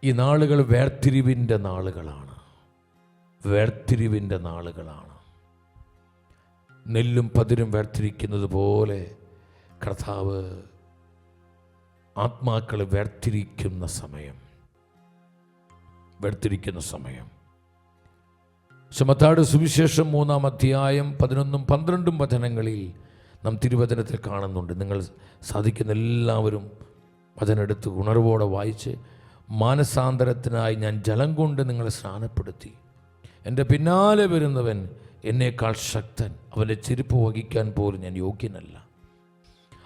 ഈ നാളുകൾ വേർതിരിവിൻ്റെ നാളുകളാണ്. വേർതിരിവിൻ്റെ നാളുകളാണ്. നെല്ലും പതിരും വേർതിരിക്കുന്നത് പോലെ കർത്താവ് ആത്മാക്കളെ വേർതിരിക്കുന്ന സമയം. മത്തായിയുടെ സുവിശേഷം 3-ാം അധ്യായം 11-12 വചനങ്ങളിൽ നാം തിരുവചനത്തിൽ കാണുന്നുണ്ട്. നിങ്ങൾ സാധിക്കുന്ന എല്ലാവരും വചനെടുത്ത് ഉണർവോടെ വായിച്ച്, മാനസാന്തരത്തിനായി ഞാൻ ജലം കൊണ്ട് നിങ്ങളെ സ്നാനപ്പെടുത്തി, എൻ്റെ പിന്നാലെ വരുന്നവൻ എന്നേക്കാൾ ശക്തൻ, അവൻ്റെ ചെരുപ്പ് വഹിക്കാൻ പോലും ഞാൻ യോഗ്യനല്ല,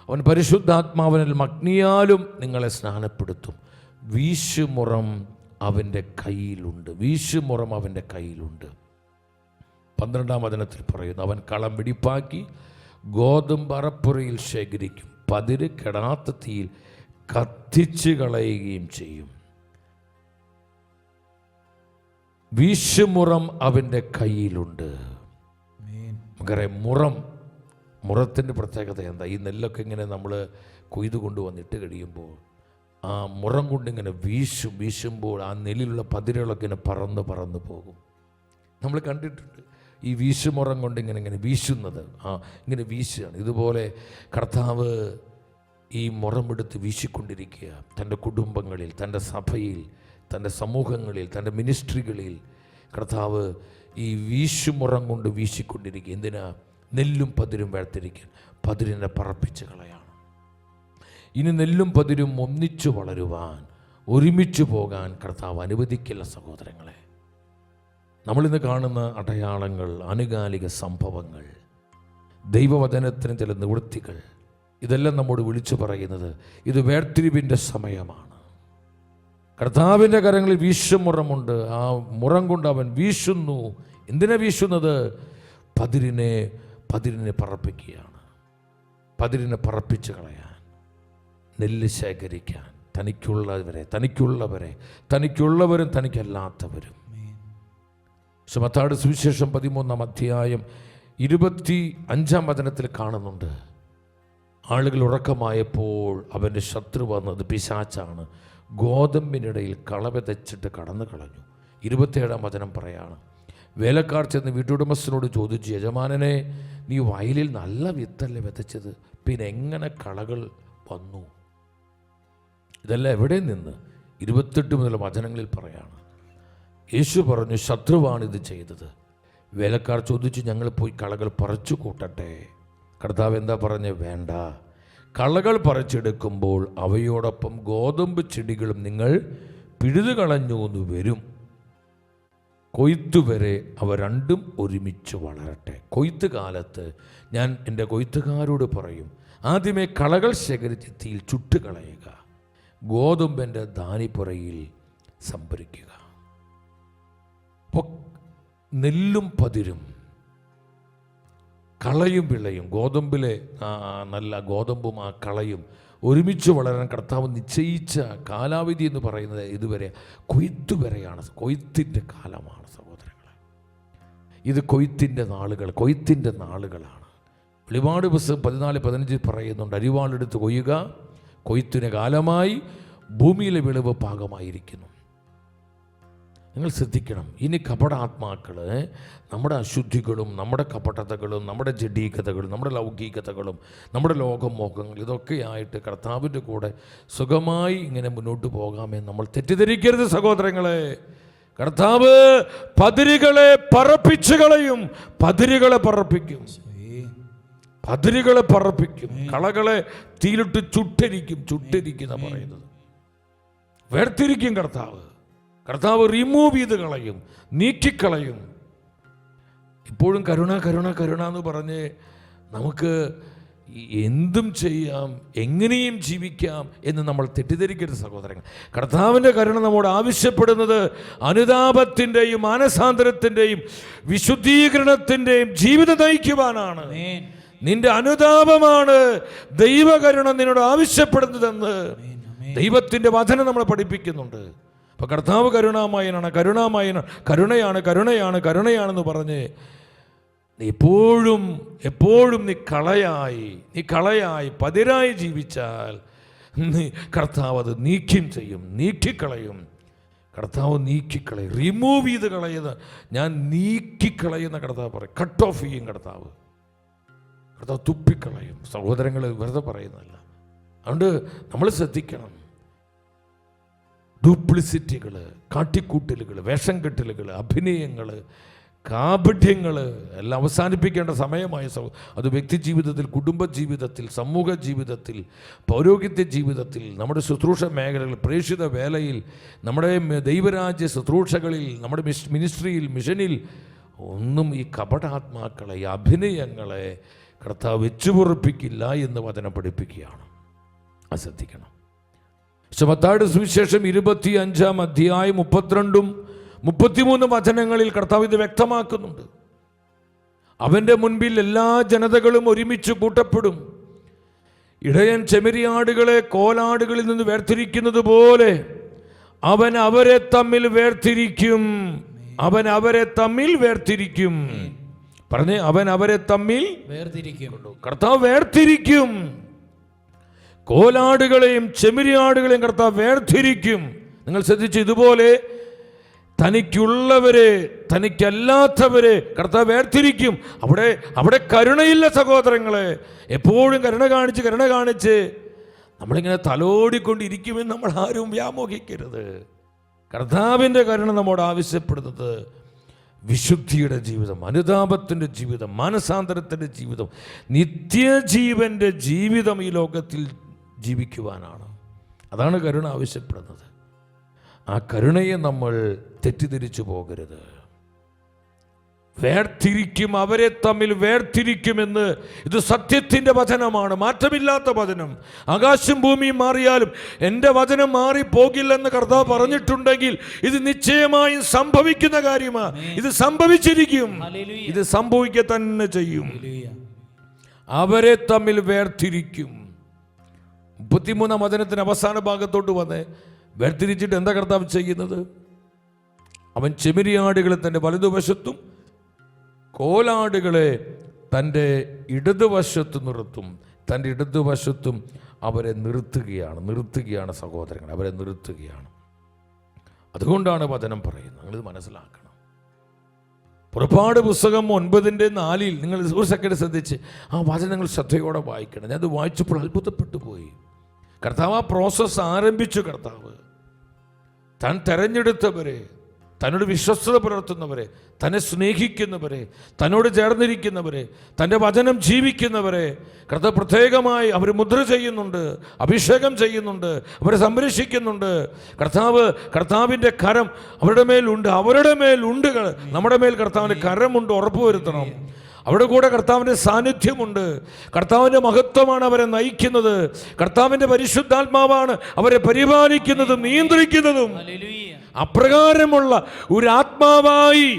അവൻ പരിശുദ്ധാത്മാവിനാൽ അഗ്നിയാലും നിങ്ങളെ സ്നാനപ്പെടുത്തും, വീശുമുറം അവൻ്റെ കയ്യിലുണ്ട്. 12-ാം വചനത്തിൽ പറയുന്നു, അവൻ കളം വെടിപ്പാക്കി ഗോതമ്പ് അറപ്പുരയിൽ ശേഖരിക്കും, പതിര് കെടാത്ത തീയിൽ കത്തിച്ച് കളയുകയും ചെയ്യും. വീശുമുറം അവൻ്റെ കയ്യിലുണ്ട്. നമുക്കറിയാം, മുറത്തിൻ്റെ പ്രത്യേകത എന്താ? ഈ നെല്ലൊക്കെ ഇങ്ങനെ നമ്മൾ കൊയ്തു കൊണ്ടുവന്നിട്ട് കഴിയുമ്പോൾ ആ മുറം കൊണ്ടിങ്ങനെ വീശുമ്പോൾ ആ നെല്ലിലുള്ള പതിരുകളൊക്കെ ഇങ്ങനെ പറന്ന് പോകും. നമ്മൾ കണ്ടിട്ടുണ്ട് ഈ വീശുമുറം കൊണ്ട് ഇങ്ങനെ വീശുന്നത്. ഇങ്ങനെ വീശുകയാണ്. ഇതുപോലെ കർത്താവ് ഈ മുറമെടുത്ത് വീശിക്കൊണ്ടിരിക്കുക. തൻ്റെ കുടുംബങ്ങളിൽ, തൻ്റെ സഭയിൽ, തൻ്റെ സമൂഹങ്ങളിൽ, തൻ്റെ മിനിസ്ട്രികളിൽ കർത്താവ് ഈ വീശുമുറം കൊണ്ട് വീശിക്കൊണ്ടിരിക്കുക. എന്തിനാ? നെല്ലും പതിരും വേർതിരിക്കാൻ. പതിരിനെ പറപ്പിച്ച് കളയാണ്. ഇനി നെല്ലും പതിരും ഒന്നിച്ചു വളരുവാൻ, ഒരുമിച്ച് പോകാൻ കർത്താവ് അനുവദിക്കില്ല. സഹോദരങ്ങളെ, നമ്മളിന്ന് കാണുന്ന അടയാളങ്ങൾ, ആനുകാലിക സംഭവങ്ങൾ, ദൈവവചനത്തിന് ചില നിവൃത്തികൾ, ഇതെല്ലാം നമ്മോട് വിളിച്ചു പറയുന്നത് ഇത് വേർതിരിവിൻ്റെ സമയമാണ്. കർത്താവിൻ്റെ കരങ്ങളിൽ വീശുമുറമുണ്ട്. ആ മുറം കൊണ്ട് അവൻ വീശുന്നു. എന്തിനാ വീശുന്നത്? പതിരിനെ പറപ്പിക്കുകയാണ്. പതിരിനെ പറപ്പിച്ച് കളയാൻ, നെല്ല് ശേഖരിക്കാൻ, തനിക്കുള്ളവരും തനിക്കല്ലാത്തവരും. മത്തായിയുടെ സുവിശേഷം 13-ാം അധ്യായം 25-ാം വചനത്തിൽ കാണുന്നുണ്ട്, ആളുകൾ ഉറക്കമായപ്പോൾ അവൻ്റെ ശത്രു വന്നത് പിശാചാണ്, ഗോതമ്പിനിടയിൽ കള വിതച്ചിട്ട് കടന്നു കളഞ്ഞു. 27-ാം വചനം പറയാണ്, വേലക്കാർ ചെന്ന് വീട്ടുടമസ്ഥനോട് ചോദിച്ചു, യജമാനനെ, നീ വയലിൽ നല്ല വിത്തല്ലേ വിതച്ചത്, പിന്നെ എങ്ങനെ കളകൾ വന്നു? ഇതെല്ലാം എവിടെ നിന്ന്? 28 മുതൽ വചനങ്ങളിൽ പറയാണ്. യേശു പറഞ്ഞു, ശത്രുവാണിത് ചെയ്തത്. വേലക്കാർ ചോദിച്ചു, ഞങ്ങൾ പോയി കളകൾ പറിച്ചു കൂട്ടട്ടെ? കർത്താവ് എന്താ പറഞ്ഞ്? വേണ്ട. കളകൾ പറിച്ചെടുക്കുമ്പോൾ അവയോടൊപ്പം ഗോതമ്പ് ചെടികളും നിങ്ങൾ പിഴുതു കളഞ്ഞു എന്ന് വരും. കൊയ്ത്തുവരെ അവ രണ്ടും ഒരുമിച്ച് വളരട്ടെ. കൊയ്ത്ത് കാലത്ത് ഞാൻ എൻ്റെ കൊയ്ത്തുകാരോട് പറയും, ആദ്യമേ കളകൾ ശേഖരിച്ച് തീയിൽ ചുട്ടുകളയുക, ഗോതമ്പിൻ്റെ ധാനിപ്പുറയിൽ സംഭരിക്കുക. നെല്ലും പതിരും, കളയും വിളയും, ഗോതമ്പിലെ നല്ല ഗോതമ്പും ആ കളയും ഒരുമിച്ച് വളരാൻ കർത്താവ് നിശ്ചയിച്ച കാലാവധി എന്ന് പറയുന്നത് ഇതുവരെ കൊയ്ത്ത് വരെയാണ്. കൊയ്ത്തിൻ്റെ കാലമാണ് സഹോദരങ്ങളെ. ഇത് കൊയ്ത്തിൻ്റെ നാളുകളാണ്. വെളിപാട് പുസ്തകം 14:15 പറയുന്നുണ്ട്, അരിവാളെടുത്ത് കൊയ്യുക, കൊയ്ത്തിന് കാലമായി, ഭൂമിയിലെ വിളവ് പാകമായിരിക്കുന്നു. നിങ്ങൾ ശ്രദ്ധിക്കണം, ഇനി കപടാത്മാക്കൾ നമ്മുടെ അശുദ്ധികളും നമ്മുടെ കപടതകളും നമ്മുടെ ജഡീകതകളും നമ്മുടെ ലൗകികതകളും നമ്മുടെ ലോകമോഹങ്ങൾ ഇതൊക്കെയായിട്ട് കർത്താവിൻ്റെ കൂടെ സുഖമായി ഇങ്ങനെ മുന്നോട്ട് പോകാമെന്ന് നമ്മൾ തെറ്റിദ്ധരിക്കരുത് സഹോദരങ്ങളെ. കർത്താവ് പതിരുകളെ പറപ്പിച്ചു കളയും. പതിരുകളെ പറപ്പിക്കും. കളകളെ തീയിലിട്ട് ചുട്ടരിക്കുന്ന പറയുന്നത്. വേർതിരിക്കും കർത്താവ് റിമൂവ് ചെയ്ത് കളയും, നീക്കിക്കളയും. ഇപ്പോഴും കരുണ എന്ന് പറഞ്ഞ് നമുക്ക് എന്തും ചെയ്യാം, എങ്ങനെയും ജീവിക്കാം എന്ന് നമ്മൾ തെറ്റിദ്ധരിക്കരുത് സഹോദരങ്ങൾ. കർത്താവിൻ്റെ കരുണ നമ്മോട് ആവശ്യപ്പെടുന്നത് അനുതാപത്തിൻ്റെയും മാനസാന്തരത്തിൻ്റെയും വിശുദ്ധീകരണത്തിൻ്റെയും ജീവിതം നയിക്കുവാനാണ്. നിന്റെ അനുതാപമാണ് ദൈവകരുണ നിന്നോട് ആവശ്യപ്പെടുന്നതെന്ന് ദൈവത്തിൻ്റെ വചനം നമ്മളെ പഠിപ്പിക്കുന്നുണ്ട്. അപ്പോൾ കർത്താവ് കരുണാമയനാണ്, കരുണയാണെന്ന് പറഞ്ഞ് എപ്പോഴും നീ കളയായി പതിരായി ജീവിച്ചാൽ കർത്താവ് അത് നീക്കിക്കളയും. കർത്താവ് നീക്കിക്കളയും, റിമൂവ് ചെയ്ത് കളയുന്ന, ഞാൻ നീക്കിക്കളയുന്ന കർത്താവ് പറയും. കട്ട് ഓഫ് ചെയ്യും കർത്താവ് തുപ്പിക്കളയും. സഹോദരങ്ങൾ വെറുതെ പറയുന്നതല്ല. അതുകൊണ്ട് നമ്മൾ ശ്രദ്ധിക്കണം. ഡ്യൂപ്ലിസിറ്റികൾ, കാട്ടിക്കൂട്ടലുകൾ, വേഷം കെട്ടലുകൾ, അഭിനയങ്ങൾ, കാപഠ്യങ്ങൾ എല്ലാം അവസാനിപ്പിക്കേണ്ട സമയമായ അത് വ്യക്തി ജീവിതത്തിൽ, കുടുംബ ജീവിതത്തിൽ, സമൂഹ ജീവിതത്തിൽ, പൗരോഹിത്യ ജീവിതത്തിൽ, നമ്മുടെ ശുശ്രൂഷ മേഖലകളിൽ, പ്രേക്ഷിത വേലയിൽ, നമ്മുടെ ദൈവരാജ്യ ശുശ്രൂഷകളിൽ, നമ്മുടെ മിനിസ്ട്രിയിൽ, മിഷനിൽ ഒന്നും ഈ കപടാത്മാക്കളെ, ഈ അഭിനയങ്ങളെ കർത്താവ് വെച്ചുപൊറുപ്പിക്കില്ല എന്ന് വചനം പഠിപ്പിക്കുകയാണ്. അത് ശ്രദ്ധിക്കണം. മത്തായിയുടെ സുവിശേഷം 25-ാം അധ്യായം 32-33 വചനങ്ങളിൽ കർത്താവ് ഇത് വ്യക്തമാക്കുന്നുണ്ട്. അവൻ്റെ മുൻപിൽ എല്ലാ ജനതകളും ഒരുമിച്ച് കൂട്ടപ്പെടും. ഇടയൻ ചെമ്മരിയാടുകളെ കോലാടുകളിൽ നിന്ന് വേർതിരിക്കുന്നത് പോലെ അവൻ അവരെ തമ്മിൽ വേർതിരിക്കും. അവൻ അവരെ തമ്മിൽ വേർതിരിക്കും. പറഞ്ഞേ, അവൻ അവരെ തമ്മിൽ വേർതിരിക്കും. കർത്താവ് വേർതിരിക്കും. കോലാടുകളെയും ചെമ്മരിയാടുകളെയും കർത്താവ് വേർതിരിക്കും. നിങ്ങൾ ശ്രദ്ധിച്ചു, ഇതുപോലെ തനിക്കുള്ളവരെ തനിക്കല്ലാത്തവരെ കർത്താവ് വേർതിരിക്കും. അവിടെ കരുണയില്ല സഹോദരങ്ങളെ. എപ്പോഴും കരുണ കാണിച്ച് നമ്മളിങ്ങനെ തലോടിക്കൊണ്ടിരിക്കുമെന്ന് നമ്മൾ ആരും വ്യാമോഹിക്കരുത്. കർത്താവിൻ്റെ കരുണ നമ്മോട് ആവശ്യപ്പെടുന്നത് വിശുദ്ധിയുടെ ജീവിതം, അനുതാപത്തിൻ്റെ ജീവിതം, മാനസാന്തരത്തിൻ്റെ ജീവിതം, നിത്യജീവൻ്റെ ജീവിതം ഈ ലോകത്തിൽ ജീവിക്കുവാനാണ്. അതാണ് കരുണ ആവശ്യപ്പെടുന്നത്. ആ കരുണയെ നമ്മൾ തെറ്റിദ്ധരിച്ചു പോകരുത്. വേർതിരിക്കും, അവരെ തമ്മിൽ വേർതിരിക്കുമെന്ന് ഇത് സത്യത്തിൻ്റെ വചനമാണ്, മാറ്റമില്ലാത്ത വചനം. ആകാശം ഭൂമിയും മാറിയാലും എൻ്റെ വചനം മാറിപ്പോകില്ലെന്ന് കർത്താവ് പറഞ്ഞിട്ടുണ്ടെങ്കിൽ ഇത് നിശ്ചയമായും സംഭവിക്കുന്ന കാര്യമാണ്. ഇത് സംഭവിച്ചിരിക്കും, ഇത് സംഭവിക്കുക തന്നെ ചെയ്യും. അവരെ തമ്മിൽ വേർതിരിക്കും. 33-ാം വചനത്തിന് അവസാന ഭാഗത്തോട്ട് വന്ന് വേർതിരിച്ചിട്ട് എന്താ കർത്താവ് ചെയ്യുന്നത്? അവൻ ചെമ്മരിയാടുകളെ തൻ്റെ വലതുവശത്തും കോലാടുകളെ തൻ്റെ ഇടതുവശത്ത് നിർത്തും. തൻ്റെ ഇടതുവശത്തും അവരെ നിർത്തുകയാണ് സഹോദരങ്ങൾ, അവരെ നിർത്തുകയാണ്. അതുകൊണ്ടാണ് വചനം പറയുന്നത്. നിങ്ങളിത് മനസ്സിലാക്കണം. പുറപ്പാട് പുസ്തകം 9:4 നിങ്ങൾ ഒരു സെക്കൻഡ് ശ്രദ്ധിച്ച് ആ വചനങ്ങൾ ശ്രദ്ധയോടെ വായിക്കണം. ഞാനത് വായിച്ചപ്പോൾ അത്ഭുതപ്പെട്ടു പോയി. കർത്താവ് ആ പ്രോസസ്സ് ആരംഭിച്ചു. കർത്താവ് താൻ തെരഞ്ഞെടുത്തവരെ, തന്നോട് വിശ്വസ്തത പുലർത്തുന്നവരെ, തന്നെ സ്നേഹിക്കുന്നവരെ, തന്നോട് ചേർന്നിരിക്കുന്നവരെ, തൻ്റെ വചനം ജീവിക്കുന്നവരെ കർത്താവ് പ്രത്യേകമായി അവർ മുദ്ര ചെയ്യുന്നുണ്ട്, അഭിഷേകം ചെയ്യുന്നുണ്ട്, അവരെ സംരക്ഷിക്കുന്നുണ്ട്. കർത്താവിൻ്റെ കരം അവരുടെ മേലുണ്ട്. നമ്മുടെ മേൽ കർത്താവിൻ്റെ കരമുണ്ട്. ഉറപ്പുവരുത്തണം. അവിടെ കൂടെ കർത്താവിൻ്റെ സാന്നിധ്യമുണ്ട്. കർത്താവിൻ്റെ മഹത്വമാണ് അവരെ നയിക്കുന്നത്. കർത്താവിൻ്റെ പരിശുദ്ധാത്മാവാണ് അവരെ പരിപാലിക്കുന്നതും നിയന്ത്രിക്കുന്നതും. അപ്രകാരമുള്ള ഒരു ആത്മാവായി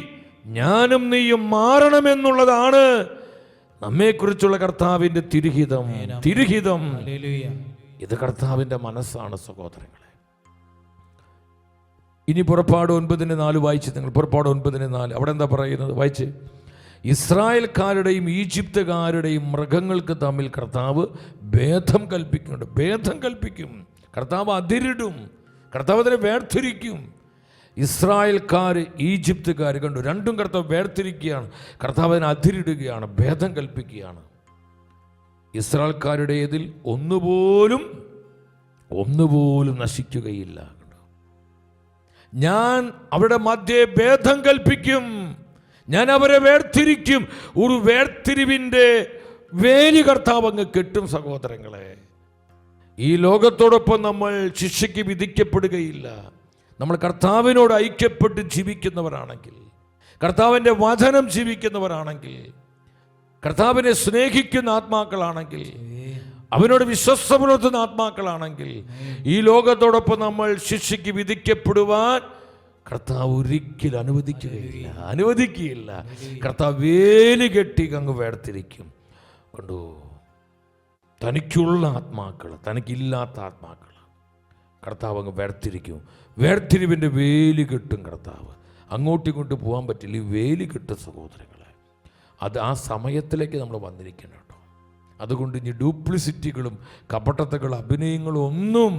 ഞാനും നീയും മാറണമെന്നുള്ളതാണ് നമ്മെക്കുറിച്ചുള്ള കർത്താവിൻ്റെ തിരുഹിതം. ഇത് കർത്താവിൻ്റെ മനസ്സാണ് സഹോദരങ്ങളെ. ഇനി പുറപ്പാട് 9:4 വായിച്ച് നിങ്ങൾ. പുറപ്പാട് 9:4 അവിടെ എന്താ പറയുന്നത്? വായിച്ച്. ഇസ്രായേൽക്കാരുടെയും ഈജിപ്തുകാരുടെയും മൃഗങ്ങൾക്ക് തമ്മിൽ കർത്താവ് ഭേദം കൽപ്പിക്കും. കർത്താവ് അതിരിടും. കർത്താവ് അതിനെ വേർതിരിക്കും. ഇസ്രായേൽക്കാർ, ഈജിപ്തുകാർ കണ്ടു, രണ്ടും കർത്താവ് വേർതിരിക്കുകയാണ്. കർത്താവ് അതിനെ അതിരിടുകയാണ്, ഭേദം കൽപ്പിക്കുകയാണ്. ഇസ്രായേൽക്കാരുടേതിൽ ഒന്നുപോലും നശിക്കുകയില്ല. ഞാൻ അവരുടെ മധ്യേ ഭേദം കൽപ്പിക്കും. ഞാൻ അവരെ വേർതിരിക്കും. ഒരു വേർതിരിവിൻ്റെ വേലി കർത്താവ് അങ്ങ് കെട്ടും സഹോദരങ്ങളെ. ഈ ലോകത്തോടൊപ്പം നമ്മൾ ശിക്ഷയ്ക്ക് വിധിക്കപ്പെടുകയില്ല. നമ്മൾ കർത്താവിനോട് ഐക്യപ്പെട്ട് ജീവിക്കുന്നവരാണെങ്കിൽ, കർത്താവിൻ്റെ വചനം ജീവിക്കുന്നവരാണെങ്കിൽ, കർത്താവിനെ സ്നേഹിക്കുന്ന ആത്മാക്കളാണെങ്കിൽ, അവനോട് വിശ്വസ്ത പുലർത്തുന്ന ആത്മാക്കളാണെങ്കിൽ, ഈ ലോകത്തോടൊപ്പം നമ്മൾ ശിക്ഷയ്ക്ക് വിധിക്കപ്പെടുവാൻ കർത്താവ് ഒരിക്കലും അനുവദിക്കുകയില്ല. കർത്താവ് വേലി കെട്ടി അങ്ങ് വേർതിരിക്കും. കണ്ടു, തനിക്കുള്ള ആത്മാക്കൾ, തനിക്കില്ലാത്ത ആത്മാക്കൾ കർത്താവ് അങ്ങ് വേർതിരിക്കും. വേർതിരിവിൻ്റെ വേലി കെട്ടും കർത്താവ്. അങ്ങോട്ടും ഇങ്ങോട്ടും പോകാൻ പറ്റില്ല. ഈ വേലി കെട്ടും സഹോദരങ്ങളെ. അത് ആ സമയത്തിലേക്ക് നമ്മൾ വന്നിരിക്കണം കേട്ടോ. അതുകൊണ്ട് ഇനി ഡ്യൂപ്ലിസിറ്റികളും കപടതകളും അഭിനയങ്ങളും ഒന്നും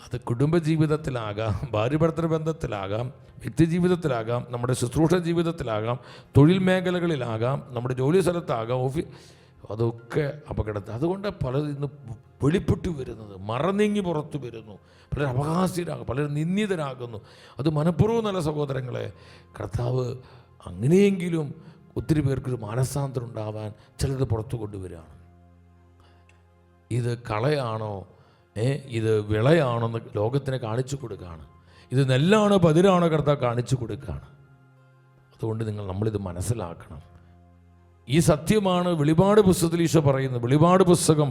അത് കുടുംബജീവിതത്തിലാകാം, ഭാര്യ-ഭർത്തൃ ബന്ധത്തിലാകാം, വ്യക്തി ജീവിതത്തിലാകാം, നമ്മുടെ ശുശ്രൂഷ ജീവിതത്തിലാകാം, തൊഴിൽ മേഖലകളിലാകാം, നമ്മുടെ ജോലി സ്ഥലത്താകാം, അതൊക്കെ അപകടത്തിൽ. അതുകൊണ്ട് പലരും ഇന്ന് വെളിപ്പെട്ടു വരുന്നത്, മറനീങ്ങി പുറത്തു വരുന്നു. പലരും അപഹാസ്യരാകും, പലരും നിന്ദിതരാകുന്നു. അത് മനഃപൂർവ്വമല്ല സഹോദരങ്ങളെ. കർത്താവ് അങ്ങനെയെങ്കിലും ഒത്തിരി പേർക്കൊരു മാനസാന്തരം ഉണ്ടാവാൻ ചിലത് പുറത്തു കൊണ്ടുവരികയാണ്. ഇത് കളയാണോ ഇത് വിളയാണോ എന്ന് ലോകത്തിനെ കാണിച്ചു കൊടുക്കുകയാണ്. ഇത് നെല്ലാണോ പതിരാണോ കർത്താവ് കാണിച്ചു കൊടുക്കുകയാണ്. അതുകൊണ്ട് നമ്മളിത് മനസ്സിലാക്കണം. ഈ സത്യമാണ് വെളിപാട് പുസ്തകത്തിൽ ഈശോ പറയുന്നത്. വെളിപാട് പുസ്തകം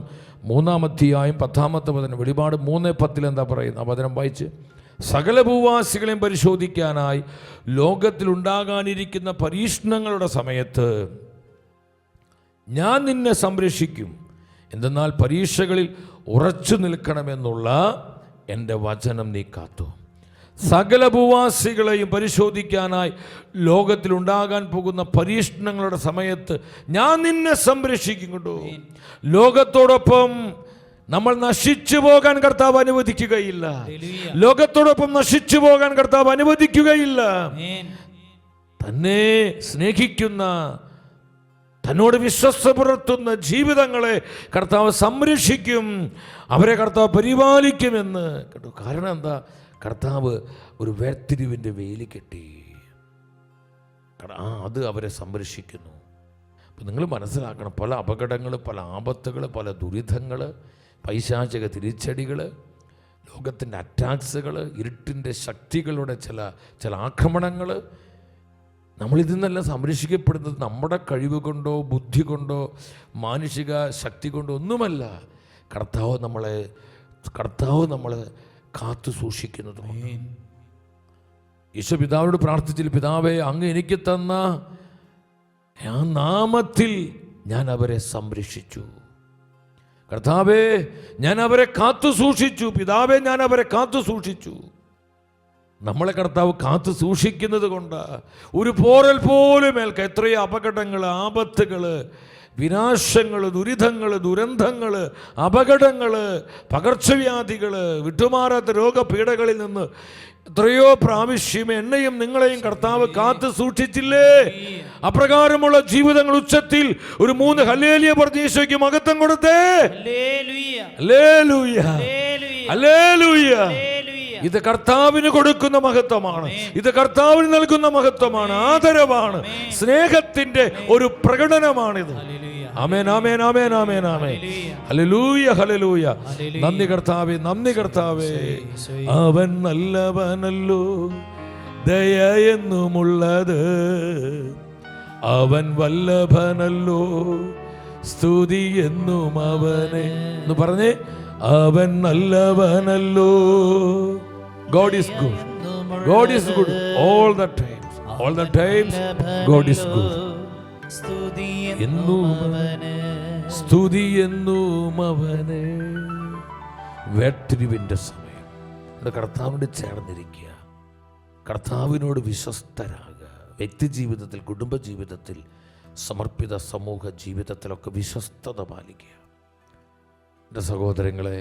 3-ാം അധ്യായം 10-ാമത്തെ വചനം, വെളിപാട് 3:10 എന്താ പറയുന്നത്? ആ വചനം വായിച്ച്. സകല ഭൂവാസികളെയും പരിശോധിക്കാനായി ലോകത്തിലുണ്ടാകാനിരിക്കുന്ന പരീക്ഷണങ്ങളുടെ സമയത്ത് ഞാൻ നിന്നെ സംരക്ഷിക്കും. എന്തെന്നാൽ പരീക്ഷകളിൽ ഉറച്ചു നിൽക്കണമെന്നുള്ള എൻ്റെ വചനം നീ കാത്തു. സകല ഭൂവാസികളെയും പരിശോധിക്കാനായി ലോകത്തിലുണ്ടാകാൻ പോകുന്ന പരീക്ഷണങ്ങളുടെ സമയത്ത് ഞാൻ നിന്നെ സംരക്ഷിക്കും. കേട്ടോ, ലോകത്തോടൊപ്പം നമ്മൾ നശിച്ചു പോകാൻ കർത്താവ് അനുവദിക്കുകയില്ല. ലോകത്തോടൊപ്പം നശിച്ചു പോകാൻ കർത്താവ് അനുവദിക്കുകയില്ല. തന്നെ സ്നേഹിക്കുന്ന, തന്നോട് വിശ്വസ്ത പുലർത്തുന്ന ജീവിതങ്ങളെ കർത്താവ് സംരക്ഷിക്കും, അവരെ കർത്താവ് പരിപാലിക്കുമെന്ന് കേട്ടോ. കാരണം എന്താ? കർത്താവ് ഒരു വേർതിരിവിൻ്റെ വേലി കെട്ടി, അത് അവരെ സംരക്ഷിക്കുന്നു. അപ്പം നിങ്ങൾ മനസ്സിലാക്കണം, പല അപകടങ്ങൾ, പല ആപത്തുകൾ, പല ദുരിതങ്ങൾ, പൈശാചിക തിരിച്ചടികൾ, ലോകത്തിൻ്റെ അറ്റാക്സുകൾ, ഇരുട്ടിൻ്റെ ശക്തികളുടെ ചില ആക്രമണങ്ങൾ, നമ്മളിതിൽ നിന്നെല്ലാം സംരക്ഷിക്കപ്പെടുന്നത് നമ്മുടെ കഴിവ് കൊണ്ടോ ബുദ്ധി കൊണ്ടോ മാനുഷിക ശക്തി കൊണ്ടോ ഒന്നുമല്ല. കർത്താവ് നമ്മളെ കാത്തു സൂക്ഷിക്കുന്നത്. ഈശോ പിതാവിനോട് പ്രാർത്ഥിച്ചില്ല, പിതാവേ, അങ്ങ് എനിക്ക് തന്ന ആ നാമത്തിൽ ഞാൻ അവരെ സംരക്ഷിച്ചു. കർത്താവേ, ഞാൻ അവരെ കാത്തു സൂക്ഷിച്ചു. പിതാവേ, ഞാൻ അവരെ കാത്തു സൂക്ഷിച്ചു. നമ്മളെ കർത്താവ് കാത്തു സൂക്ഷിക്കുന്നത് കൊണ്ട് ഒരു പോറൽ പോലും ഏൽക്ക. എത്രയോ അപകടങ്ങൾ, ആപത്തുകൾ, വിനാശങ്ങൾ, ദുരിതങ്ങൾ, ദുരന്തങ്ങൾ, അപകടങ്ങൾ, പകർച്ചവ്യാധികൾ, വിട്ടുമാറാത്ത രോഗപീഠകളിൽ നിന്ന് എത്രയോ പ്രാവശ്യം എന്നെയും നിങ്ങളെയും കർത്താവ് കാത്തു സൂക്ഷിച്ചില്ലേ? അപ്രകാരമുള്ള ജീവിതങ്ങൾ ഉച്ചത്തിൽ ഒരു 3 ഹല്ലേലൂയ പറഞ്ഞ് ഈശോയ്ക്ക് മഹത്വം കൊടുത്തേ. Hallelujah, hallelujah. ഇത് കർത്താവിന് കൊടുക്കുന്ന മഹത്വമാണ്. ഇത് കർത്താവിന് നൽകുന്ന മഹത്വമാണ്, ആദരവാണ്, സ്നേഹത്തിന്റെ ഒരു പ്രകടനമാണിത്. ആമേൻ, ആമേൻ, ആമേൻ, ആമേൻ, ആമേൻ. Hallelujah, hallelujah. നന്ദി കർത്താവേ, നന്ദി കർത്താവേ. അവൻ നല്ലവനല്ലോ, ദയ എന്നുമുള്ളത്. അവൻ വല്ലഭനല്ലോ, സ്തുതി എന്നും അവനെ. എന്ന് പറഞ്ഞേ, അവൻ നല്ലവനല്ലോ. God is good. God is good all the times. All the times God is good. സ്തുതി എന്നും അവനെ. വേർതിരിവിൻ്റെ സമയം കർത്താവിനോട് ചേർന്നിരിക്കുക, കർത്താവിനോട് വിശ്വസ്തരാകുക. വ്യക്തി ജീവിതത്തിൽ, കുടുംബജീവിതത്തിൽ, സമർപ്പിത സമൂഹ ജീവിതത്തിലൊക്കെ വിശ്വസ്തത പാലിക്കുക. എൻ്റെ സഹോദരങ്ങളെ,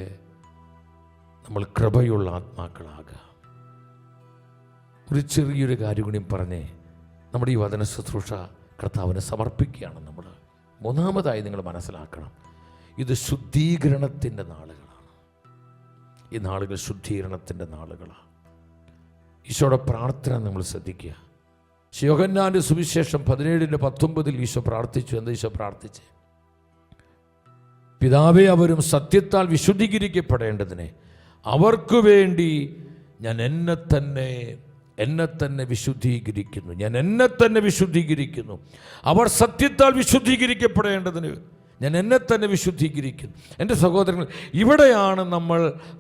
നമ്മൾ കൃപയുള്ള ആത്മാക്കളാകുക. ഒരു ചെറിയൊരു കാര്യം കൂടി പറഞ്ഞ് നമ്മുടെ ഈ വചന ശുശ്രൂഷ കർത്താവിനെ സമർപ്പിക്കുകയാണ് നമ്മൾ. 3-ാമതായി നിങ്ങൾ മനസ്സിലാക്കണം, ഇത് ശുദ്ധീകരണത്തിൻ്റെ നാളുകളാണ്. ഈ നാളുകൾ ശുദ്ധീകരണത്തിൻ്റെ നാളുകളാണ്. ഈശോയുടെ പ്രാർത്ഥന നമ്മൾ ശ്രദ്ധിക്കുക. യോഹന്നാന്റെ സുവിശേഷം 17:19 ഈശോ പ്രാർത്ഥിച്ചു. എന്താ ഈശോ പ്രാർത്ഥിച്ച്? പിതാവേ, അവരും സത്യത്താൽ വിശുദ്ധീകരിക്കപ്പെടേണ്ടതിനെ അവർക്ക് വേണ്ടി ഞാൻ എന്നെ തന്നെ വിശുദ്ധീകരിക്കുന്നു. ഞാൻ എന്നെ തന്നെ വിശുദ്ധീകരിക്കുന്നു. അവർ സത്യത്താൽ വിശുദ്ധീകരിക്കപ്പെടേണ്ടതിന് ഞാൻ എന്നെ തന്നെ വിശുദ്ധീകരിക്കുന്നു. എൻ്റെ സഹോദരങ്ങൾ, ഇവിടെയാണ്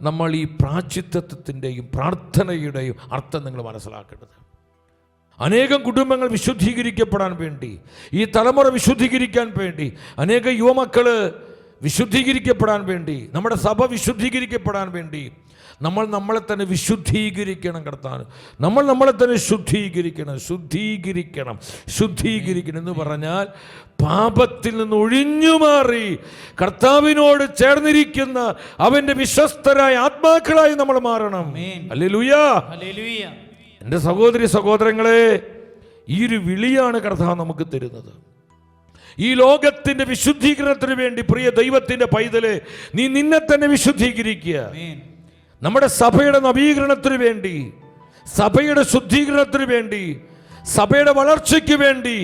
നമ്മൾ ഈ പ്രായശ്ചിത്തത്തിൻ്റെയും പ്രാർത്ഥനയുടെയും അർത്ഥം നിങ്ങൾ മനസ്സിലാക്കേണ്ടത്. അനേകം കുടുംബങ്ങൾ വിശുദ്ധീകരിക്കപ്പെടാൻ വേണ്ടി, ഈ തലമുറ വിശുദ്ധീകരിക്കാൻ വേണ്ടി, അനേക യുവമക്കൾ വിശുദ്ധീകരിക്കപ്പെടാൻ വേണ്ടി, നമ്മുടെ സഭ വിശുദ്ധീകരിക്കപ്പെടാൻ വേണ്ടി, നമ്മൾ നമ്മളെ തന്നെ വിശുദ്ധീകരിക്കണം. കർത്താവ്, നമ്മൾ നമ്മളെ തന്നെ ശുദ്ധീകരിക്കണം എന്ന് പറഞ്ഞാൽ പാപത്തിൽ നിന്ന് ഒഴിഞ്ഞു മാറി കർത്താവിനോട് ചേർന്നിരിക്കുന്ന അവന്റെ വിശ്വസ്തരായ ആത്മാക്കളായി നമ്മൾ മാറണം. ഹല്ലേലൂയ. എൻ്റെ സഹോദരി സഹോദരങ്ങളെ, ഈ ഒരു വിളിയാണ് കർത്താവ് നമുക്ക് തരുന്നത്. ഈ ലോകത്തിന്റെ വിശുദ്ധീകരണത്തിന് വേണ്ടി പ്രിയ ദൈവത്തിന്റെ പൈതലെ, നീ നിന്നെ തന്നെ വിശുദ്ധീകരിക്കുക. നമ്മുടെ സഭയുടെ നവീകരണത്തിന് വേണ്ടി, സഭയുടെ ശുദ്ധീകരണത്തിന് വേണ്ടി, സഭയുടെ വളർച്ചയ്ക്ക് വേണ്ടി,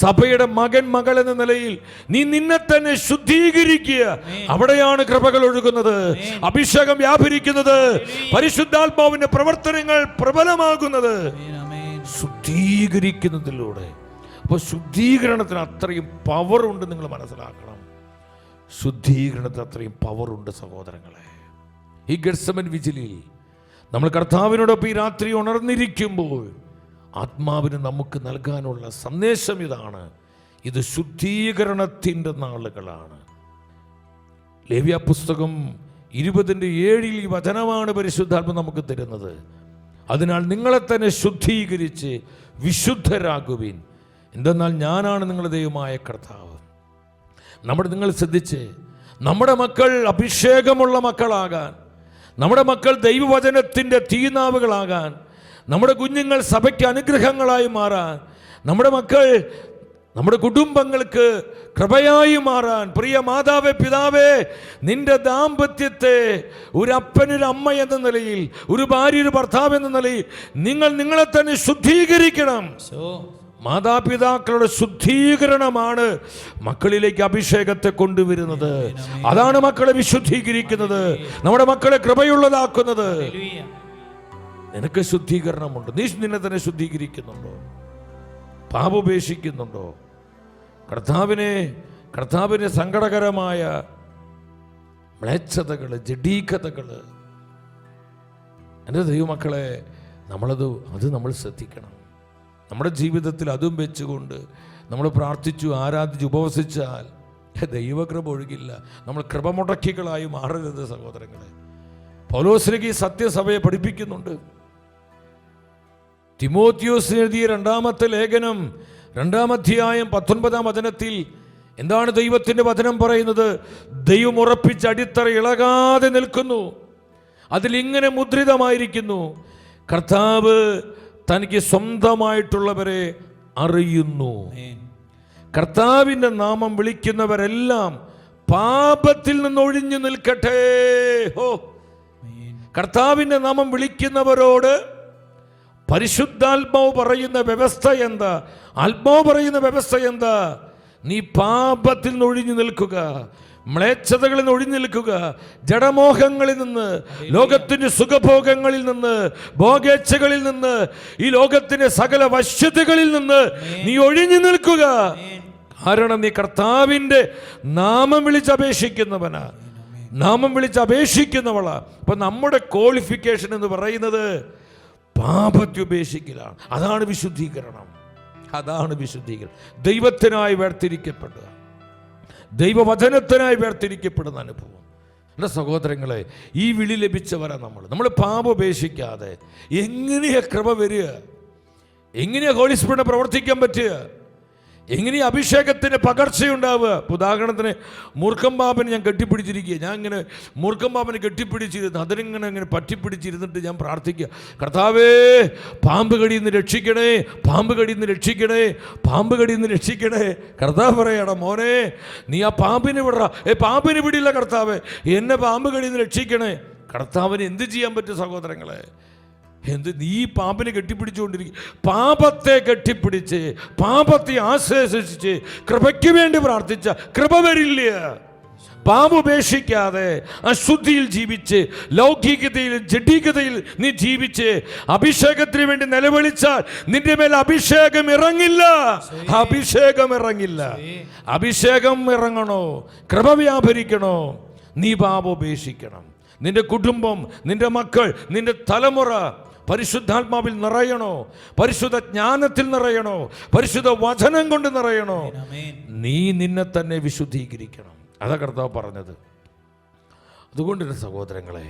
സഭയുടെ മകൻ മകൾ എന്ന നിലയിൽ നീ നിന്നെ തന്നെ ശുദ്ധീകരിക്കുക. അവിടെയാണ് കൃപകൾ ഒഴുകുന്നത്, അഭിഷേകം വ്യാപരിക്കുന്നത്, പരിശുദ്ധാത്മാവിന്റെ പ്രവർത്തനങ്ങൾ പ്രബലമാകുന്നത് ശുദ്ധീകരിക്കുന്നതിലൂടെ. അപ്പോൾ ശുദ്ധീകരണത്തിന് അത്രയും പവറുണ്ട്, നിങ്ങൾ മനസ്സിലാക്കണം. ശുദ്ധീകരണത്തിന് അത്രയും പവറുണ്ട് സഹോദരങ്ങളെ. ഈ ഗെത്സമൻ വിജിലിൽ നമ്മൾ കർത്താവിനോടൊപ്പം ഈ രാത്രി ഉണർന്നിരിക്കുമ്പോൾ ആത്മാവിന് നമുക്ക് നൽകാനുള്ള സന്ദേശം ഇതാണ്. ഇത് ശുദ്ധീകരണത്തിൻ്റെ നാളുകളാണ്. ലേവ്യ പുസ്തകം 20:7 ഈ വചനമാണ് പരിശുദ്ധാത്മ നമുക്ക് തരുന്നത്. അതിനാൽ നിങ്ങളെ തന്നെ ശുദ്ധീകരിച്ച് വിശുദ്ധരാകുവിൻ, എന്തെന്നാൽ ഞാനാണ് നിങ്ങളുടെ ദൈവമായ കർത്താവ്. നിങ്ങൾ ശ്രദ്ധിച്ച്, നമ്മുടെ മക്കൾ അഭിഷേകമുള്ള മക്കളാകാൻ, നമ്മുടെ മക്കൾ ദൈവവചനത്തിൻ്റെ തീനാവുകളാകാൻ, നമ്മുടെ കുഞ്ഞുങ്ങൾ സഭയ്ക്ക് അനുഗ്രഹങ്ങളായി മാറാൻ, നമ്മുടെ മക്കൾ നമ്മുടെ കുടുംബങ്ങൾക്ക് കൃപയായി മാറാൻ, പ്രിയ മാതാവേ പിതാവേ, നിന്റെ ദാമ്പത്യത്തെ ഒരു അപ്പനൊരു അമ്മ എന്ന നിലയിൽ, ഒരു ഭാര്യ ഒരു ഭർത്താവ് എന്ന നിലയിൽ നിങ്ങളെ തന്നെ ശുദ്ധീകരിക്കണം. മാതാപിതാക്കളുടെ ശുദ്ധീകരണമാണ് മക്കളിലേക്ക് അഭിഷേകത്തെ കൊണ്ടുവരുന്നത്. അതാണ് മക്കളെ വിശുദ്ധീകരിക്കുന്നത്, നമ്മുടെ മക്കളെ കൃപയുള്ളതാക്കുന്നത്. നിനക്ക് ശുദ്ധീകരണമുണ്ട്. നീ നിന്നെ തന്നെ ശുദ്ധീകരിക്കുന്നുണ്ടോ? പാപോപേക്ഷിക്കുന്നുണ്ടോ? കർത്താവിനെ സങ്കടകരമായ മ്ലേച്ഛതകൾ, ജഡീകതകൾ, എൻ്റെ ദൈവമക്കളെ, നമ്മൾ ശ്രദ്ധിക്കണം. നമ്മുടെ ജീവിതത്തിൽ അതും വെച്ചുകൊണ്ട് നമ്മൾ പ്രാർത്ഥിച്ചു, ആരാധിച്ചു, ഉപവസിച്ചാൽ ദൈവകൃപ ഒഴുകില്ല. നമ്മൾ കൃപ മുടക്കികളായി മാറരുത് സഹോദരങ്ങളെ. പൗലോസ്ലീഹ സത്യസഭയെ പഠിപ്പിക്കുന്നുണ്ട്. തിമോത്തിയോസ് എഴുതിയ 2-ാമത്തെ ലേഖനം 2-ാം അധ്യായം 19-ാം വചനത്തിൽ എന്താണ് ദൈവത്തിൻ്റെ വചനം പറയുന്നത്? ദൈവം ഉറപ്പിച്ച അടിത്തറ ഇളകാതെ നിൽക്കുന്നു, അതിലിങ്ങനെ മുദ്രിതമായിരിക്കുന്നു, കർത്താവ് തനിക്ക് സ്വന്തമായിട്ടുള്ളവരെ അറിയുന്നു. കർത്താവിൻ്റെ നാമം വിളിക്കുന്നവരെല്ലാം പാപത്തിൽ നിന്ന് ഒഴിഞ്ഞു നിൽക്കട്ടെ. കർത്താവിൻ്റെ നാമം വിളിക്കുന്നവരോട് പരിശുദ്ധാത്മാവ് പറയുന്ന വ്യവസ്ഥ എന്താ? ആത്മാവ് പറയുന്ന വ്യവസ്ഥ എന്താ? നീ പാപത്തിൽ നിന്ന് ഒഴിഞ്ഞു നിൽക്കുക, മ്ലേച്ഛതകളിൽ നിന്ന് ഒഴിഞ്ഞു നിൽക്കുക, ജഡമോഹങ്ങളിൽ നിന്ന്, ലോകത്തിന്റെ സുഖഭോഗങ്ങളിൽ നിന്ന്, ഭോഗേച്ഛകളിൽ നിന്ന്, ഈ ലോകത്തിന്റെ സകല വശ്യതകളിൽ നിന്ന് നീ ഒഴിഞ്ഞു നിൽക്കുക. കാരണം നീ കർത്താവിൻ്റെ നാമം വിളിച്ചപേക്ഷിക്കുന്നവനാ, നാമം വിളിച്ചപേക്ഷിക്കുന്നവളാ. അപ്പൊ നമ്മുടെ ക്വാളിഫിക്കേഷൻ എന്ന് പറയുന്നത് പാപത്തെ ഉപേക്ഷിക്കലാണ്. അതാണ് വിശുദ്ധീകരണം. ദൈവത്തിനായി വേർതിരിക്കപ്പെടുക, ദൈവവചനത്തിനായി വേർതിരിക്കപ്പെടുന്ന അനുഭവം. എൻ്റെ സഹോദരങ്ങളെ, ഈ വിളി ലഭിച്ചവരാ നമ്മൾ പാപം ഉപേക്ഷിക്കാതെ എങ്ങനെയാ കൃപ വരിക? എങ്ങനെയാ ഹോളി സ്പിരിറ്റ് പ്രവർത്തിക്കാൻ പറ്റുക? എങ്ങനെയാ അഭിഷേകത്തിന് പകർച്ചയുണ്ടാവുക? ഉദാഹരണത്തിന് മൂർഖം പാമ്പനെ ഞാൻ കെട്ടിപ്പിടിച്ചിരിക്കുക. ഞാൻ ഇങ്ങനെ മൂർഖം പാമ്പനെ കെട്ടിപ്പിടിച്ചിരുന്നു, അതിനിങ്ങനെ പറ്റിപ്പിടിച്ചിരുന്നിട്ട് ഞാൻ പ്രാർത്ഥിക്കുക, കർത്താവേ പാമ്പ് കടിയിൽ നിന്ന് രക്ഷിക്കണേ, പാമ്പ് കടിയിൽ നിന്ന് രക്ഷിക്കണേ, പാമ്പ് കടിയിൽ നിന്ന് രക്ഷിക്കണേ. കർത്താവ് പറയണം, മോനെ നീ ആ പാമ്പിനെ വിടറ. പാമ്പിനെ വിടില്ല കർത്താവേ, എന്നെ പാമ്പ് കടിയിൽ നിന്ന് രക്ഷിക്കണേ. കർത്താവിന് എന്ത് ചെയ്യാൻ പറ്റും സഹോദരങ്ങളെ? നീ പാമ്പിനെ കെട്ടിപ്പിടിച്ചുകൊണ്ടിരിക്കും. പാപത്തെ കെട്ടിപ്പിടിച്ച്, പാപത്തെ ആശ്രയിച്ച് കൃപയ്ക്ക് വേണ്ടി പ്രാർത്ഥിച്ച കൃപ വരില്ല. പാപം ഉപേക്ഷിക്കാതെ അശുദ്ധിയിൽ ജീവിച്ച്, ലൗകികതയിൽ ജഡികതയിൽ നീ ജീവിച്ച് അഭിഷേകത്തിന് വേണ്ടി നിലവിളിച്ചാൽ നിന്റെ മേൽ അഭിഷേകം ഇറങ്ങില്ല. അഭിഷേകം ഇറങ്ങണോ, കൃപ വ്യാപരിക്കണോ, നീ പാപം ഉപേക്ഷിക്കണം. നിന്റെ കുടുംബം, നിന്റെ മക്കൾ, നിന്റെ തലമുറ പരിശുദ്ധാത്മാവിൽ നിറയണോ, പരിശുദ്ധ ജ്ഞാനത്തിൽ നിറയണോ, പരിശുദ്ധ വചനം കൊണ്ട് നിറയണോ, നീ നിന്നെ തന്നെ വിശുദ്ധീകരിക്കണം. അതാ കർത്താവ് പറഞ്ഞത്. അതുകൊണ്ട് സഹോദരങ്ങളെ,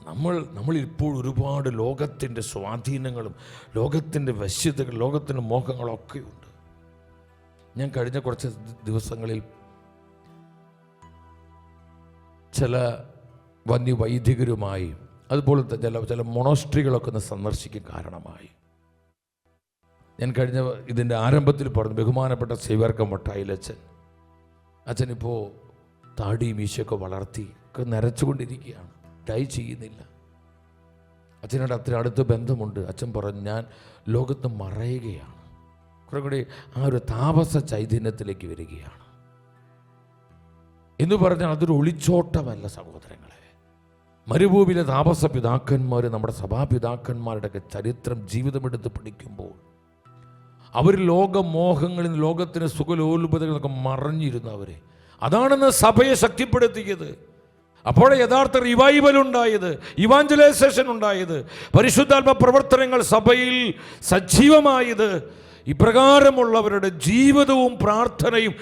നമ്മൾ ഇപ്പോൾ ഒരുപാട് ലോകത്തിൻ്റെ സ്വാധീനങ്ങളും ലോകത്തിൻ്റെ വശ്യതകൾ, ലോകത്തിൻ്റെ മോഹങ്ങളൊക്കെ ഉണ്ട്. ഞാൻ കഴിഞ്ഞ കുറച്ച് ദിവസങ്ങളിൽ ചില വന്യവൈദികരുമായി അതുപോലത്തെ ചില മൊണോസ്ട്രികളൊക്കെ ഒന്ന് സന്ദർശിക്കാൻ കാരണമായി. ഞാൻ കഴിഞ്ഞ ഇതിൻ്റെ ആരംഭത്തിൽ പറഞ്ഞു, ബഹുമാനപ്പെട്ട സേവ്യർക്കം മട്ടായിലച്ഛൻ, അച്ഛനിപ്പോൾ താടി മീശയൊക്കെ വളർത്തി ഒക്കെ നരച്ചുകൊണ്ടിരിക്കുകയാണ്, ഡൈ ചെയ്യുന്നില്ല. അച്ഛനോട് അത്ര അടുത്ത ബന്ധമുണ്ട്. അച്ഛൻ പറഞ്ഞു, ഞാൻ ലോകത്ത് മറയുകയാണ്, കുറെ കൂടി ആ ഒരു താപസ ചൈതന്യത്തിലേക്ക് വരികയാണ് എന്ന് പറഞ്ഞാൽ അതൊരു ഒളിച്ചോട്ടമല്ല സഹോദരങ്ങളെ. മരുഭൂമിയിലെ താപസ പിതാക്കന്മാർ, നമ്മുടെ സഭാപിതാക്കന്മാരുടെയൊക്കെ ചരിത്രം ജീവിതമെടുത്ത് പഠിക്കുമ്പോൾ അവർ ലോകമോഹങ്ങളിൽ, ലോകത്തിന് സുഖലോലുപതകളൊക്കെ മറഞ്ഞിരുന്നവരെ, അതാണെന്ന് സഭയെ ശക്തിപ്പെടുത്തിയത്. അപ്പോൾ യഥാർത്ഥ റിവൈവൽ ഉണ്ടായത്, ഇവാഞ്ചലൈസേഷൻ ഉണ്ടായത്, പരിശുദ്ധാത്മ പ്രവർത്തനങ്ങൾ സഭയിൽ സജീവമായത് ഇപ്രകാരമുള്ളവരുടെ ജീവിതവും പ്രാർത്ഥനയും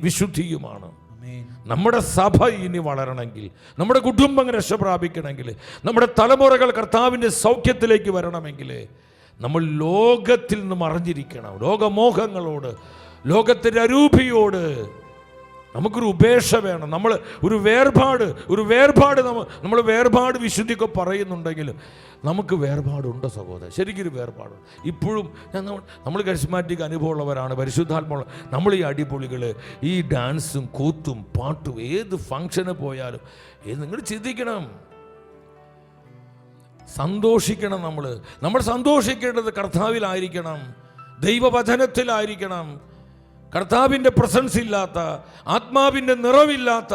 വിശുദ്ധിയുമാണ്. നമ്മുടെ സഭ ഇനി വളരണമെങ്കിൽ, നമ്മുടെ കുടുംബം രക്ഷപ്രാപിക്കണമെങ്കിൽ, നമ്മുടെ തലമുറകൾ കർത്താവിൻ്റെ സൗഖ്യത്തിലേക്ക് വരണമെങ്കിൽ നമ്മൾ ലോകത്തിൽ നിന്ന് മറഞ്ഞിരിക്കണം. ലോകമോഹങ്ങളോട്, ലോകത്തിൻ്റെ അരൂപിയോട് നമുക്കൊരു ഉപേക്ഷ വേണം. നമ്മൾ ഒരു വേർപാട് വിശുദ്ധിയൊക്കെ പറയുന്നുണ്ടെങ്കിലും നമുക്ക് വേർപാടുണ്ട് സഹോദരൻ, ശരിക്കൊരു വേർപാടുണ്ട്. ഇപ്പോഴും നമ്മൾ കരിസ്മാറ്റിക് അനുഭവമുള്ളവരാണ്, പരിശുദ്ധാത്മയുള്ള നമ്മൾ ഈ അടിപൊളികൾ, ഈ ഡാൻസും കൂത്തും പാട്ടും, ഏത് ഫംഗ്ഷന് പോയാലും നിങ്ങൾ ചിന്തിക്കണം, സന്തോഷിക്കണം. നമ്മൾ സന്തോഷിക്കേണ്ടത് കർത്താവിലായിരിക്കണം, ദൈവവചനത്തിലായിരിക്കണം. കർത്താവിൻ്റെ പ്രസൻസ് ഇല്ലാത്ത, ആത്മാവിൻ്റെ നിറവില്ലാത്ത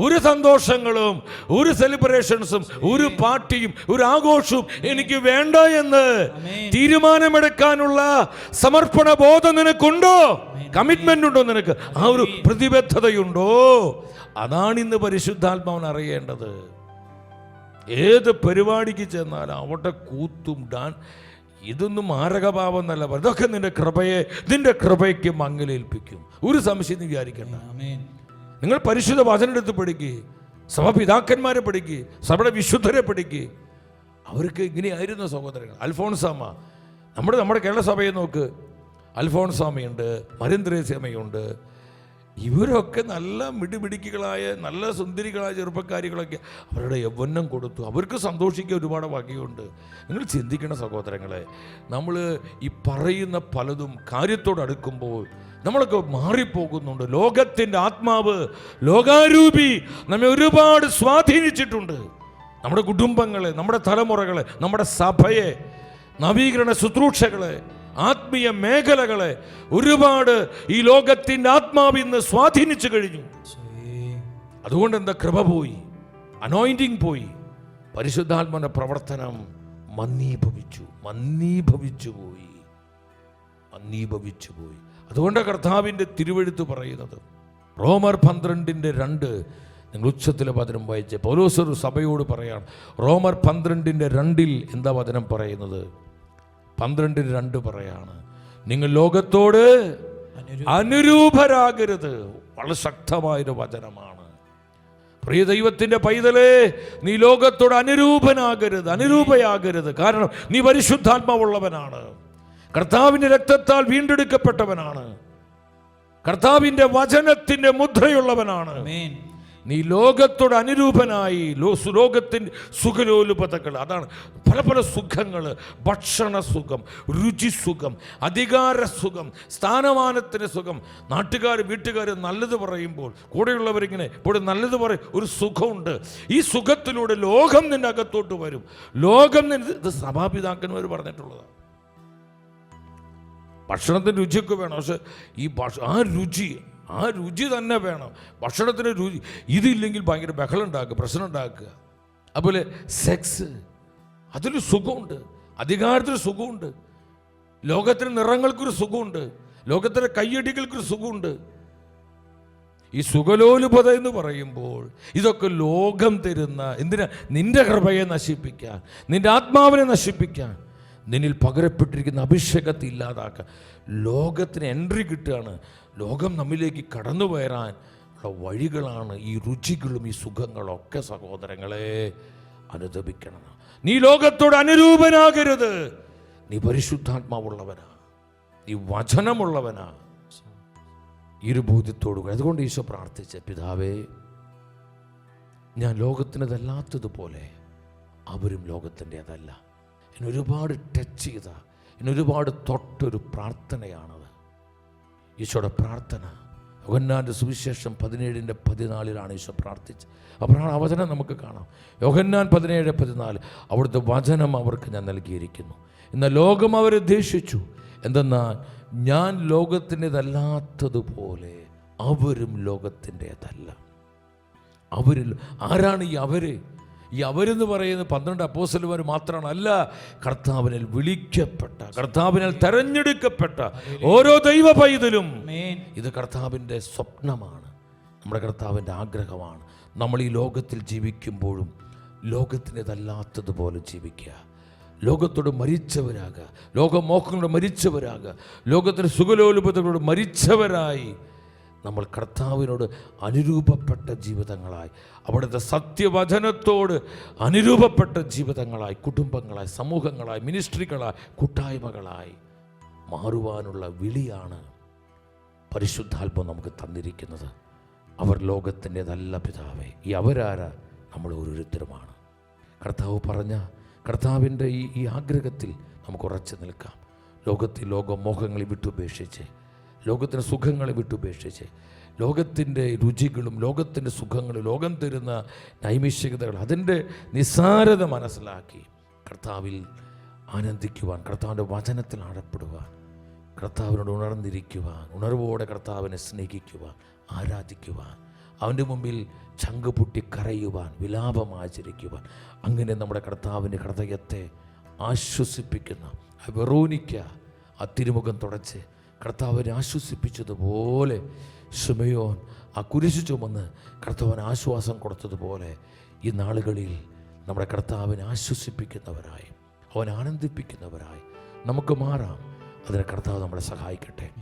ഒരു സന്തോഷങ്ങളും, ഒരു സെലിബ്രേഷൻസും, ഒരു പാർട്ടിയും, ഒരു ആഘോഷവും എനിക്ക് വേണ്ട എന്ന് തീരുമാനമെടുക്കാനുള്ള സമർപ്പണ ബോധം നിനക്കുണ്ടോ? കമ്മിറ്റ്മെന്റ് ഉണ്ടോ നിനക്ക്? ആ ഒരു പ്രതിബദ്ധതയുണ്ടോ? അതാണ് ഇന്ന് പരിശുദ്ധാത്മാവൻ അറിയേണ്ടത്. ഏത് പരിപാടിക്ക് ചെന്നാലും അവിടെ കൂത്തും ഇതൊന്നും മാരകഭാവം എന്നല്ല, ഇതൊക്കെ നിന്റെ കൃപയ്ക്ക് മങ്ങലേൽപ്പിക്കും. ഒരു സംശയം നീ വിചാരിക്കണ്ട. നിങ്ങൾ പരിശുദ്ധ വചനം എടുത്ത് പഠിക്കുക, സഭാപിതാക്കന്മാരെ പഠിക്കുക, സഭയുടെ വിശുദ്ധരെ പഠിക്കുക. അവർക്ക് ഇങ്ങനെയായിരുന്നു സഹോദരങ്ങൾ. അൽഫോൺസാമ്മ, നമ്മുടെ കേരള സഭയെ നോക്ക്, അൽഫോൺസാമ്മയുണ്ട്, മരിയന്ത്രേസ്യമ്മയുണ്ട്. ഇവരൊക്കെ നല്ല മിടിമിടിക്കുകളായ, നല്ല സുന്ദരികളായ ചെറുപ്പക്കാരികളൊക്കെ അവരുടെ യൗവനം കൊടുത്തു. അവർക്ക് സന്തോഷിക്കാൻ ഒരുപാട് വകയുണ്ട്. നിങ്ങൾ ചിന്തിക്കണം സഹോദരങ്ങളെ, നമ്മൾ ഈ പറയുന്ന പലതും കാര്യത്തോട് അടുക്കുമ്പോൾ നമ്മളൊക്കെ മാറിപ്പോകുന്നുണ്ട്. ലോകത്തിൻ്റെ ആത്മാവ്, ലോകാരൂപി നമ്മെ ഒരുപാട് സ്വാധീനിച്ചിട്ടുണ്ട്. നമ്മുടെ കുടുംബങ്ങളെ, നമ്മുടെ തലമുറകളെ, നമ്മുടെ സഭയെ, നവീകരണ ശുശ്രൂഷകളെ, ആത്മീയ മേഖലകളെ ഒരുപാട് ഈ ലോകത്തിൻ്റെ ആത്മാവ് ഇന്ന് സ്വാധീനിച്ചു കഴിഞ്ഞു. അതുകൊണ്ട് എന്താ, കൃപ പോയി, അനോയിന്റിങ് പോയി, പരിശുദ്ധാത്മാവിന്റെ പ്രവർത്തനം മന്ദീഭവിച്ചു പോയി. അതുകൊണ്ട് കർത്താവിൻ്റെ തിരുവെഴുത്ത് പറയുന്നത്, റോമർ 12:2, നിങ്ങൾ ഉച്ചത്തിലെ വചനം വായിച്ച്, പൗലോസ് ഒരു സഭയോട് പറയാണ്. റോമർ 12:2 എന്താ വചനം പറയുന്നത്? 12:2 പറയാണ്, നിങ്ങൾ ലോകത്തോട് അനുരൂപരാകരുത്. വളരെ ശക്തമായൊരു വചനമാണ്. പ്രിയ ദൈവത്തിന്റെ പൈതലേ, നീ ലോകത്തോട് അനുരൂപയാകരുത്. കാരണം നീ പരിശുദ്ധാത്മാവുള്ളവനാണ്, കർത്താവിന്റെ രക്തത്താൽ വീണ്ടെടുക്കപ്പെട്ടവനാണ്, കർത്താവിന്റെ വചനത്തിന്റെ മുദ്രയുള്ളവനാണ്. നീ ലോകത്തോട് അനുരൂപനായി, ലോകത്തിൻ്റെ സുഖലോലുപതകൾ, അതാണ് പല സുഖങ്ങൾ, ഭക്ഷണ സുഖം, രുചിസുഖം, അധികാര സുഖം, സ്ഥാനമാനത്തിന് സുഖം. വീട്ടുകാർ നല്ലത് പറയുമ്പോൾ കൂടെയുള്ളവരിങ്ങനെ ഇവിടെ നല്ലത് പറയും, ഒരു സുഖമുണ്ട്. ഈ സുഖത്തിലൂടെ ലോകം നിന്റെ അകത്തോട്ട് വരും. ഇത് സഭാപിതാക്കന്മാർ പറഞ്ഞിട്ടുള്ളതാണ്. ഭക്ഷണത്തിന് രുചിയൊക്കെ വേണം, പക്ഷെ ആ രുചി തന്നെ വേണം. ഭക്ഷണത്തിന് രുചി ഇതില്ലെങ്കിൽ ഭയങ്കര ബഹളം ഉണ്ടാക്കുക, പ്രശ്നം ഉണ്ടാക്കുക. അതുപോലെ സെക്സ്, അതിൽ സുഖമുണ്ട്, അധികാരത്തിന് സുഖമുണ്ട്, ലോകത്തിന് നിറങ്ങൾക്കൊരു സുഖമുണ്ട്, ലോകത്തിലെ കയ്യടികൾക്കൊരു സുഖമുണ്ട്. ഈ സുഖലോലുപത എന്ന് പറയുമ്പോൾ ഇതൊക്കെ ലോകം തരുന്ന, എന്തിനാ? നിന്റെ കൃപയെ നശിപ്പിക്കാൻ, നിന്റെ ആത്മാവിനെ നശിപ്പിക്കാൻ, നിന്നിൽ പകരപ്പെട്ടിരിക്കുന്ന അഭിഷേകത്തെ ഇല്ലാതാക്കാൻ ലോകത്തിന് എൻട്രി കിട്ടുകയാണ്. ലോകം നമ്മിലേക്ക് കടന്നു വരാൻ ഉള്ള വഴികളാണ് ഈ രുചികളും ഈ സുഖങ്ങളൊക്കെ. സഹോദരങ്ങളെ, അനുദപിക്കണം. നീ ലോകത്തോട് അനുരൂപനാകരുത്. നീ പരിശുദ്ധാത്മാവുള്ളവനാ, നീ വചനമുള്ളവനാ. ഈ ഒരു ബോധ്യത്തോടു. അതുകൊണ്ട് ഈശോ പ്രാർത്ഥിച്ച, പിതാവേ, ഞാൻ ലോകത്തിൻ്റെതല്ലാത്തതുപോലെ അവരും ലോകത്തിൻ്റെതല്ല. എന്നെ ഒരുപാട് ടച്ച് ചെയ്ത, എന്നെ ഒരുപാട് തൊട്ടൊരു പ്രാർത്ഥനയാണത്. ഈശോയുടെ പ്രാർത്ഥന യോഹന്നാൻ്റെ സുവിശേഷം 17:14 ഈശോ പ്രാർത്ഥിച്ചത്. അപ്പോൾ ആ വചനം നമുക്ക് കാണാം. യോഹന്നാൻ 17:14, അവിടുത്തെ വചനം അവർക്ക് ഞാൻ നൽകിയിരിക്കുന്നു. എന്നാൽ ലോകം അവരെ ദ്വേഷിച്ചു, എന്തെന്നാൽ ഞാൻ ലോകത്തിൻ്റെതല്ലാത്തതുപോലെ അവരും ലോകത്തിൻ്റെതല്ല. അവരിൽ ആരാണ് ഈ അവര്? ഈ അവരെന്ന് പറയുന്നത് 12 അപ്പോസ്തലന്മാർ മാത്രമാണ്. അല്ല, കർത്താവിനാൽ വിളിക്കപ്പെട്ട, കർത്താവിനാൽ തെരഞ്ഞെടുക്കപ്പെട്ട ഓരോ ദൈവ പൈതലും. ഇത് കർത്താവിൻ്റെ സ്വപ്നമാണ്, നമ്മുടെ കർത്താവിൻ്റെ ആഗ്രഹമാണ്. നമ്മൾ ഈ ലോകത്തിൽ ജീവിക്കുമ്പോഴും ലോകത്തിൻ്റെതല്ലാത്തതുപോലെ ജീവിക്കുക, ലോകത്തോട് മരിച്ചവരാകുക, ലോകമോഹങ്ങളോട് മരിച്ചവരാകുക, ലോകത്തിൻ്റെ സുഖലോലുപതകളോട് മരിച്ചവരായി നമ്മൾ കർത്താവിനോട് അനുരൂപപ്പെട്ട ജീവിതങ്ങളായി, അവിടുത്തെ സത്യവചനത്തോട് അനുരൂപപ്പെട്ട ജീവിതങ്ങളായി, കുടുംബങ്ങളായി, സമൂഹങ്ങളായി, മിനിസ്ട്രികളായി, കൂട്ടായ്മകളായി മാറുവാനുള്ള വിളിയാണ് പരിശുദ്ധാത്മാവ് നമുക്ക് തന്നിരിക്കുന്നത്. അവർ ലോകത്തിൻ്റെതല്ല പിതാവേ. ഈ അവരാരാ? നമ്മൾ ഓരോരുത്തരുമാണ്. കർത്താവ് പറഞ്ഞ കർത്താവിൻ്റെ ഈ ആഗ്രഹത്തിൽ നമുക്ക് ഉറച്ചു നിൽക്കാം. ലോകത്തിൽ ലോകമോഹങ്ങളെ വിട്ടുപേക്ഷിച്ച്, ലോകത്തിൻ്റെ സുഖങ്ങളെ വിട്ടുപേക്ഷിച്ച്, ലോകത്തിൻ്റെ രുചികളും ലോകത്തിൻ്റെ സുഖങ്ങളും ലോകം തരുന്ന നൈമിഷികതകൾ, അതിൻ്റെ നിസ്സാരത മനസ്സിലാക്കി കർത്താവിൽ ആനന്ദിക്കുവാൻ, കർത്താവിൻ്റെ വചനത്തിൽ ആഴപ്പെടുവാൻ, കർത്താവിനോട് ഉണർന്നിരിക്കുവാൻ, ഉണർവോടെ കർത്താവിനെ സ്നേഹിക്കുവാൻ, ആരാധിക്കുവാൻ, അവൻ്റെ മുമ്പിൽ ചങ്ക് പൊട്ടി കരയുവാൻ, വിലാപമാചരിക്കുവാൻ. അങ്ങനെ നമ്മുടെ കർത്താവിൻ്റെ ഹൃദയത്തെ ആശ്വസിപ്പിക്കുന്ന വെറോനിക്ക ആ തിരുമുഖം തുടച്ച് കർത്താവിനെ ആശ്വസിപ്പിച്ചതുപോലെ, ശിമയോൻ ആ കുരിശു ചുമന്ന് കർത്താവിന് ആശ്വാസം കൊടുത്തതുപോലെ, ഈ നാളുകളിൽ നമ്മുടെ കർത്താവിനെ ആശ്വസിപ്പിക്കുന്നവരായി, അവൻ ആനന്ദിപ്പിക്കുന്നവരായി നമുക്ക് മാറാം. അതിന് കർത്താവ് നമ്മളെ സഹായിക്കട്ടെ.